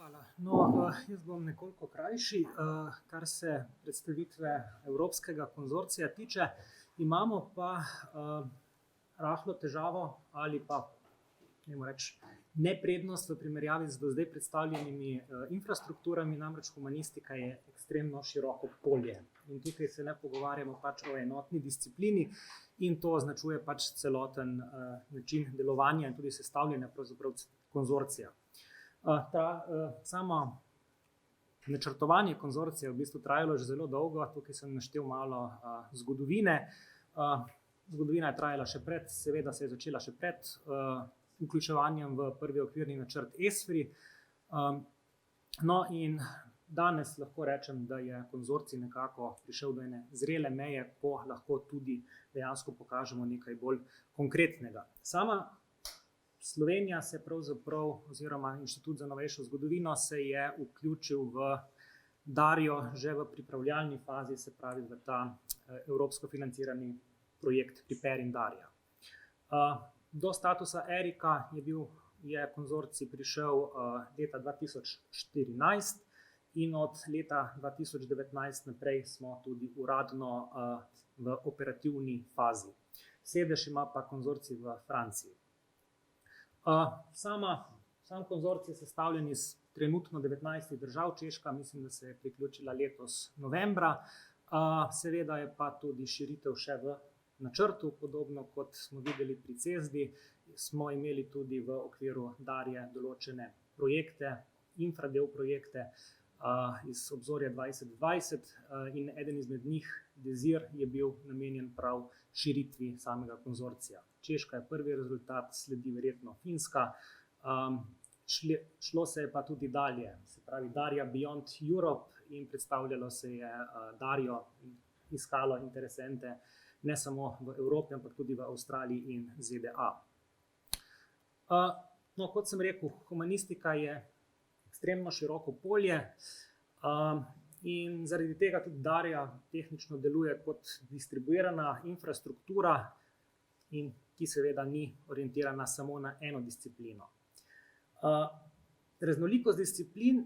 Hvala. No, jaz bom nekoliko krajši. Kar se predstavitve Evropskega konzorcija tiče, imamo pa rahlo težavo ali pa neprednost v primerjavi z do zdaj predstavljenimi infrastrukturami, namreč humanistika je ekstremno široko polje. In tukaj se ne pogovarjamo pač o enotni disciplini in to označuje pač celoten način delovanja in tudi sestavljanja pravzaprav konzorcija. Samo načrtovanje konzorcija je v bistvu trajalo že zelo dolgo, tukaj sem naštel malo zgodovine. Zgodovina je trajala seveda se je začela še pred vključevanjem v prvi okvirni načrt ESFRI. No in danes lahko rečem, da je konzorcij nekako prišel do ene zrele meje, ko lahko tudi dejansko pokažemo nekaj bolj konkretnega. Sama Slovenija se pravzaprav, oziroma Inštitut za novejšo zgodovino se je vključil v Dario že v pripravljalni fazi, se pravi v ta evropsko financirani projekt Prepare in Daria. Do statusa Erika je konzorcij prišel leta 2014 in od leta 2019 naprej smo tudi uradno v operativni fazi. Sedež ima pa konzorcij v Franciji. Sam konzorcij je sestavljen iz trenutno 19 držav, Češka mislim, da se je priključila letos novembra. Seveda je pa tudi širitev še v načrtu, podobno kot smo videli pri CESDI, smo imeli tudi v okviru Darije določene projekte, infradel projekte iz obzorja 2020 in eden izmed njih, DESIR, je bil namenjen prav širitvi samega konzorcija. Češka je prvi rezultat, sledi verjetno Finska. Šlo se je pa tudi dalje, se pravi Daria Beyond Europe, in predstavljalo se je Dario, iskalo interesente ne samo v Evropi, ampak tudi v Avstraliji in ZDA. No, kot sem rekel, humanistika je ekstremno široko polje in zaradi tega tudi Daria tehnično deluje kot distribuirana infrastruktura in ki seveda ni orientirana samo na eno disciplino. Raznolikost disciplin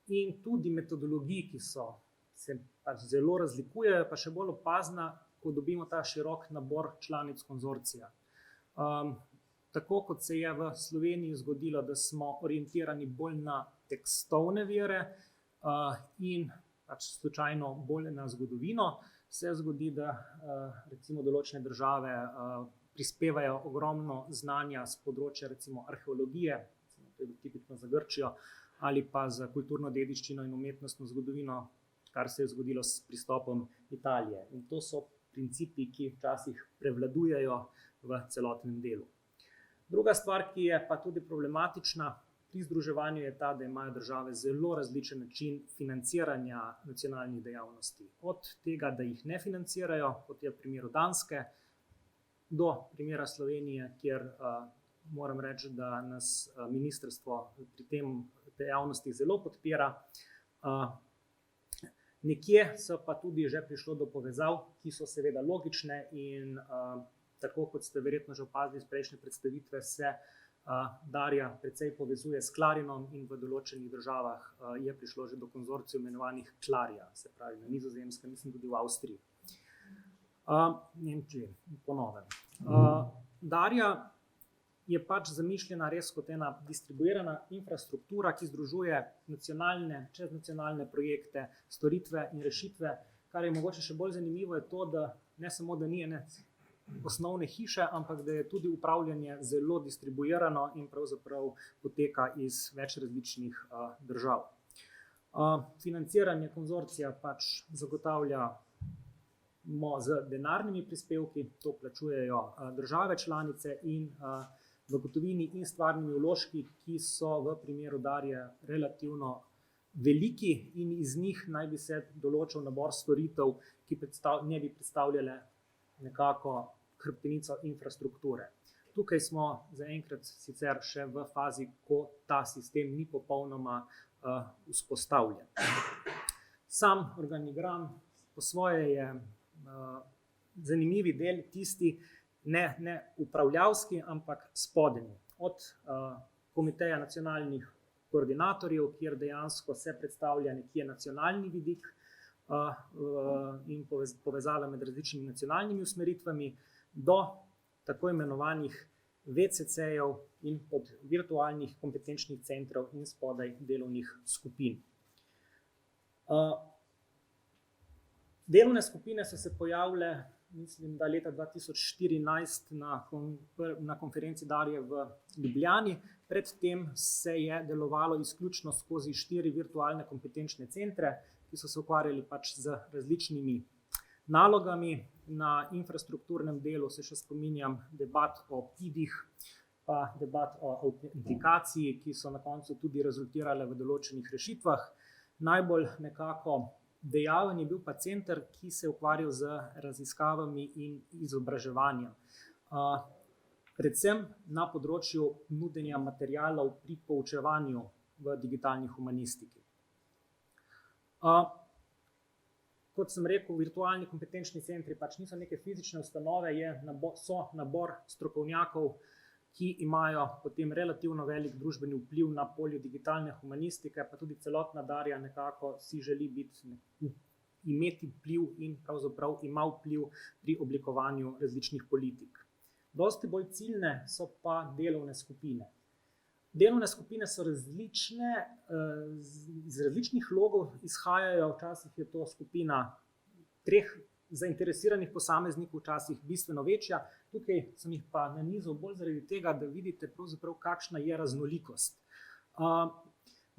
in tudi metodologij, ki se pač zelo razlikujejo, pa še bolj opazna, ko dobimo ta širok nabor članic konzorcija. Tako kot se je v Sloveniji zgodilo, da smo orientirani bolj na tekstovne vire in pač slučajno bolj na zgodovino, se zgodi, da recimo določene države prispevajo ogromno znanja z področja recimo arheologije, to je tipično za Grčijo, ali pa za kulturno dediščino in umetnostno zgodovino, kar se je zgodilo s pristopom Italije. In to so principi, ki včasih prevladujejo v celotnem delu. Druga stvar, ki je pa tudi problematična pri združevanju, je ta, da imajo države zelo različen način financiranja nacionalnih dejavnosti. Od tega, da jih ne financirajo, kot je v primeru Danske, do primera Slovenije, kjer moram reči, da nas ministrstvo pri tem dejavnosti zelo podpira. Nekje so pa tudi že prišlo do povezav, ki so seveda logične in tako kot ste verjetno že opazili iz prejšnje predstavitve, se Daria precej povezuje s Clarinom in v določenih državah je prišlo že do konzorcijev imenovanih Clarija, se pravi na Nizozemskem, mislim tudi v Avstriji. Nemčiji, po novem. Daria je pač zamišljena res kot ena distribuirana infrastruktura, ki združuje nacionalne, čeznacionalne projekte, storitve in rešitve. Kar je mogoče še bolj zanimivo, je to, da ne samo, da ni ene osnovne hiše, ampak da je tudi upravljanje zelo distribuirano in pravzaprav poteka iz več različnih držav. Financiranje konzorcija pač zagotavljamo z denarnimi prispevki, to plačujejo države članice in v gotovini in stvarnimi vložki, ki so v primeru Darije relativno veliki in iz njih naj bi se določil nabor storitev, ki ne bi predstavljale nekako hrbtenico infrastrukture. Tukaj smo zaenkrat sicer še v fazi, ko ta sistem ni popolnoma vzpostavljen. Sam organigram po svoje je zanimivi del tisti, ne upravljavski, ampak spodnji. Od Komiteja nacionalnih koordinatorjev, kjer dejansko se predstavlja nekje nacionalni vidik in povezave med različnimi nacionalnimi usmeritvami, do tako imenovanih VCC-jev in pod virtualnih kompetenčnih centrov in spodaj delovnih skupin. Delovne skupine so se pojavile, mislim, da leta 2014 na konferenci Darje v Ljubljani. Predtem se je delovalo izključno skozi 4 virtualne kompetenčne centre, ki so se ukvarjali pač z različnimi nalogami. Na infrastrukturnem delu se še spominjam debat o PID-ih, pa debat o autentikaciji, ki so na koncu tudi rezultirale v določenih rešitvah. Najbolj nekako dejaven je bil pa center, ki se je ukvarjal z raziskavami in izobraževanjem. Predvsem na področju nudenja materialov pri poučevanju v digitalni humanistiki. Kot sem rekel, virtualni kompetenčni centri pač niso neke fizične ustanove, so nabor strokovnjakov, ki imajo potem relativno velik družbeni vpliv na polju digitalne humanistike, pa tudi celotna Darja nekako si želi imeti vpliv in pravzaprav ima vpliv pri oblikovanju različnih politik. Dosti bolj ciljne so pa delovne skupine. Delovne skupine so različne, iz različnih logov izhajajo, včasih je to skupina 3 zainteresiranih posameznikov, včasih bistveno večja. Tukaj sem jih pa nanizal bolj zaradi tega, da vidite pravzaprav, kakšna je raznolikost.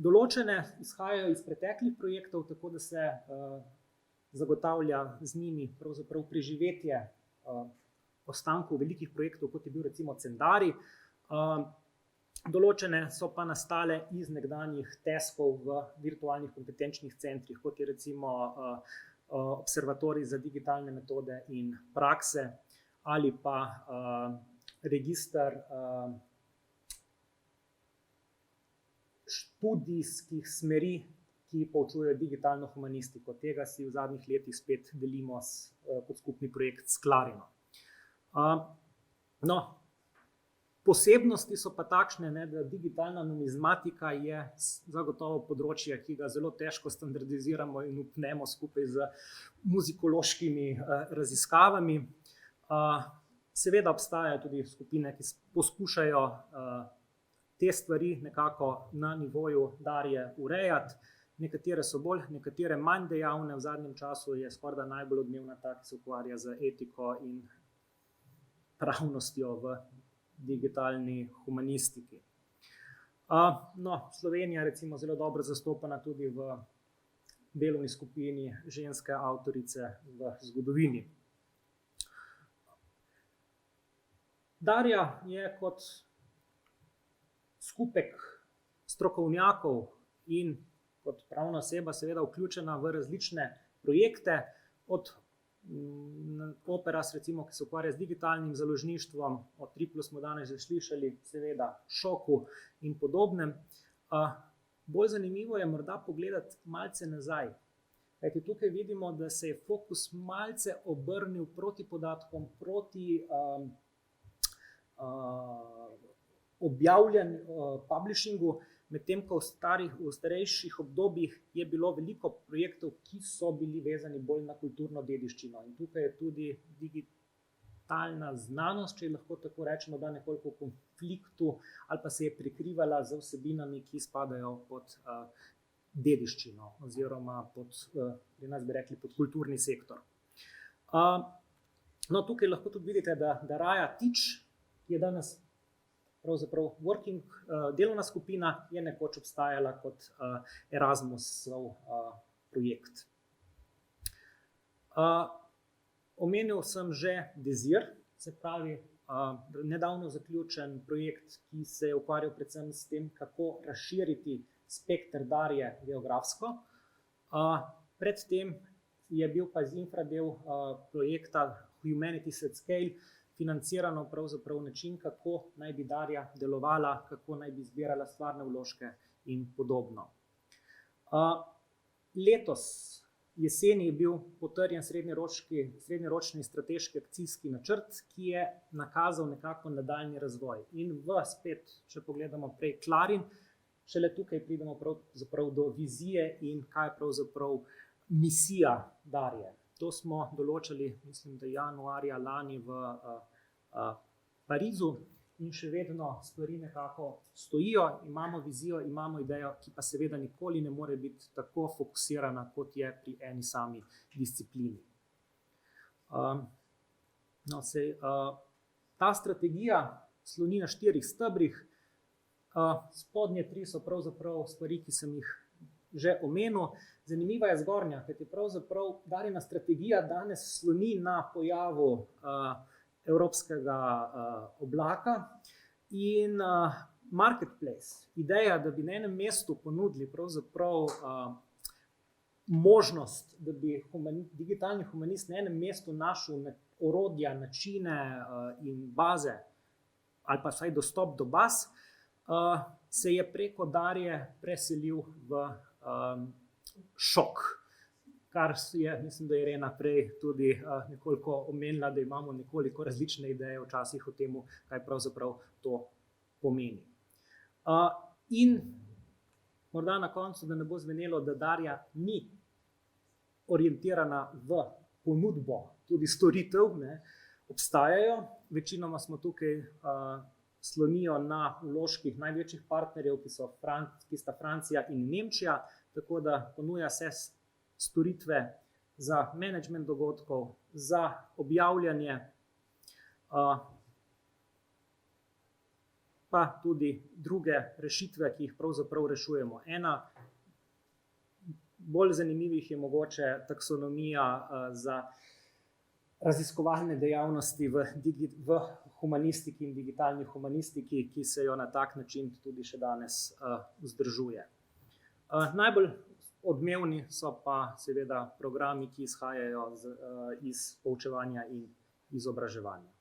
Določene izhajajo iz preteklih projektov, tako da se zagotavlja z njimi pravzaprav preživetje ostankov velikih projektov, kot je bil recimo Cendari. Določene so pa nastale iz nekdanjih teskov v virtualnih kompetenčnih centrih, kot je recimo Observatorij za digitalne metode in prakse ali pa register študijskih smeri, ki poučujejo digitalno humanistiko. Tega si v zadnjih letih spet delimo kot skupni projekt s Clarino. Posebnosti so pa takšne, da digitalna numizmatika je zagotovo področje, ki ga zelo težko standardiziramo in upnemo skupaj z muzikološkimi raziskavami. Seveda obstajajo tudi skupine, ki poskušajo te stvari nekako na nivoju Darje urejati. Nekatere so bolj, nekatere manj dejavne. V zadnjem času je skoraj najbolj odmevna ta, ki se ukvarja z etiko in pravnostjo v digitalni humanistiki. Slovenija je recimo zelo dobro zastopana tudi v delovni skupini ženske avtorice v zgodovini. Darja je kot skupek strokovnjakov in kot pravna oseba seveda vključena v različne projekte, od Operas, recimo, ki se ukvarja z digitalnim založništvom, o Triplu smo danes že slišali, seveda Šoku in podobnem. Bolj zanimivo je morda pogledati malce nazaj. Kajti tukaj vidimo, da se je fokus malce obrnil proti podatkom, proti publishingu, medtem ko v starejših obdobjih je bilo veliko projektov, ki so bili vezani bolj na kulturno dediščino. In tukaj je tudi digitalna znanost, če lahko tako rečemo, da nekoliko v konfliktu ali pa se je prekrivala z vsebinami, ki spadajo pod dediščino oziroma pri nas bi rekli pod kulturni sektor. Tukaj lahko tudi vidite, da Raja Tič, ki je danes pravzaprav working delovna skupina, je nekoč obstajala kot Erasmusov projekt. Omenil sem že Desir, se pravi nedavno zaključen projekt, ki se je ukvarjal predvsem s tem, kako razširiti spekter Darje geografsko. Predtem je bil pa z infradel projekta Humanities at Scale financirano pravzaprav način, kako naj bi Darja delovala, kako naj bi zbirala stvarne vložke in podobno. Letos jeseni je bil potrjen srednjeročni strateški akcijski načrt, ki je nakazal nekako nadaljnji razvoj. In spet, če pogledamo prej Clarin, šele tukaj pridemo pravzaprav do vizije in kaj je pravzaprav misija Darje. To smo določili, mislim, da januarja lani v Parizu in še vedno stvari nekako stojijo, imamo vizijo, imamo idejo, ki pa seveda nikoli ne more biti tako fokusirana, kot je pri eni sami disciplini. Ta strategija sloni na 4 stebrih. Spodnje 3 so pravzaprav stvari, ki sem jih že omenil. Zanimiva je zgornja, ker je pravzaprav Darjina strategija danes sloni na pojavu evropskega oblaka in marketplace. Ideja, da bi na enem mestu ponudili pravzaprav možnost, da bi digitalni humanist na enem mestu našel orodja, načine in baze ali pa vsaj dostop do baz, se je preko Darje preselil v šok. Kar je, mislim, da je Irena prej tudi nekoliko omenila, da imamo nekoliko različne ideje včasih o tem, kaj pravzaprav to pomeni. In morda na koncu, da ne bo zvenelo, da Darja ni orientirana v ponudbo tudi storitev, ne, obstajajo. Večinoma smo tukaj slonijo na vložkih največjih partnerjev, ki sta Francija in Nemčija, tako da ponuja se storitve za management dogodkov, za objavljanje, pa tudi druge rešitve, ki jih pravzaprav rešujemo. Ena bolj zanimivih je mogoče taksonomija za raziskovalne dejavnosti v humanistiki in digitalni humanistiki, ki se jo na tak način tudi še danes vzdržuje. Najbolj odmevni so pa seveda programi, ki izhajajo iz poučevanja in izobraževanja.